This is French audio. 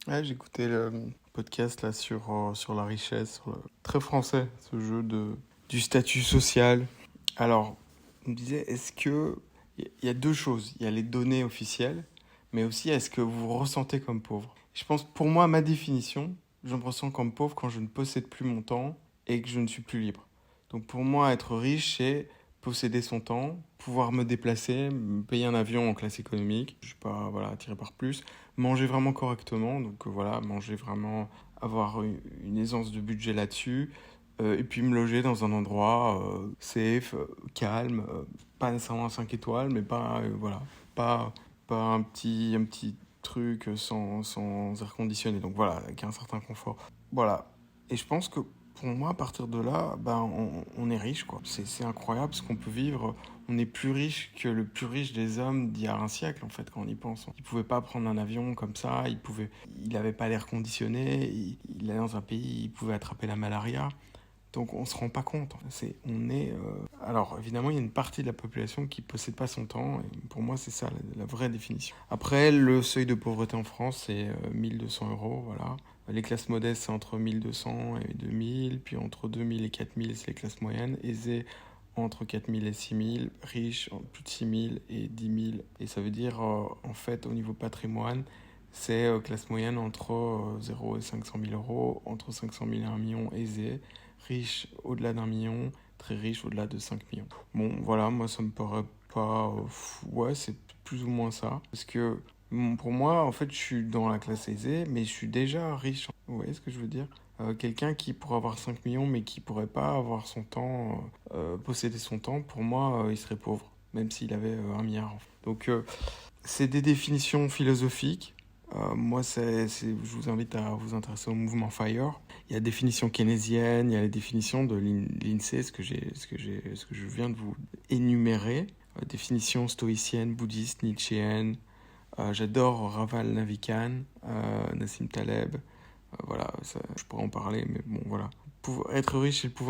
Ouais, j'ai écouté le podcast là sur la richesse, très français, ce jeu du statut social. Alors, on me disait, est-ce que... Il y a deux choses. Il y a les données officielles, mais aussi est-ce que vous vous ressentez comme pauvre? Je pense, pour moi, ma définition, je me ressens comme pauvre quand je ne possède plus mon temps et que je ne suis plus libre. Donc pour moi, être riche, c'est posséder son temps, pouvoir me déplacer, me payer un avion en classe économique. Je suis pas voilà, attiré par plus. Manger vraiment correctement, donc voilà, manger vraiment, avoir une aisance de budget là-dessus. Et puis me loger dans un endroit safe, calme, pas nécessairement 5 étoiles, mais pas, voilà, pas, pas un petit truc sans air conditionné. Donc voilà, avec un certain confort. Voilà. Et je pense que pour moi, à partir de là, ben, on est riche, quoi. C'est incroyable ce qu'on peut vivre. On est plus riche que le plus riche des hommes d'il y a un siècle, en fait, quand on y pense. Il pouvait pas prendre un avion comme ça, il avait pas l'air conditionné, il est dans un pays, il pouvait attraper la malaria. Donc on se rend pas compte. Alors évidemment, il y a une partie de la population qui possède pas son temps. Et pour moi, c'est ça la vraie définition. Après, le seuil de pauvreté en France, c'est 1 200 euros. Voilà. Les classes modestes, c'est entre 1 200 et 2 000. Puis entre 2 000 et 4 000, c'est les classes moyennes. Aisées, entre 4 000 et 6 000. Riches, plus de 6 000 et 10 000. Et ça veut dire, en fait, au niveau patrimoine, c'est classe moyenne entre 0 et 500 000 euros, entre 500 000 et 1 million aisé, riche au-delà d'1 million, très riche au-delà de 5 millions. Bon, voilà, moi ça me paraît pas... ouais, c'est plus ou moins ça. Parce que pour moi, en fait, je suis dans la classe aisée, mais je suis déjà riche. Vous voyez ce que je veux dire? Quelqu'un qui pourrait avoir 5 millions, mais qui pourrait pas avoir son temps, posséder son temps, pour moi, il serait pauvre, même s'il avait 1 milliard. Donc, c'est des définitions philosophiques. Moi, je vous invite à vous intéresser au mouvement FIRE. Il y a la définition keynésienne, il y a les définitions de l'INSEE, ce que je viens de vous énumérer. Définition stoïcienne, bouddhiste, nietzschéenne. J'adore Raval Navikan, Nassim Taleb. Voilà, ça, je pourrais en parler, mais bon, voilà. Pour être riche, c'est le pouvoir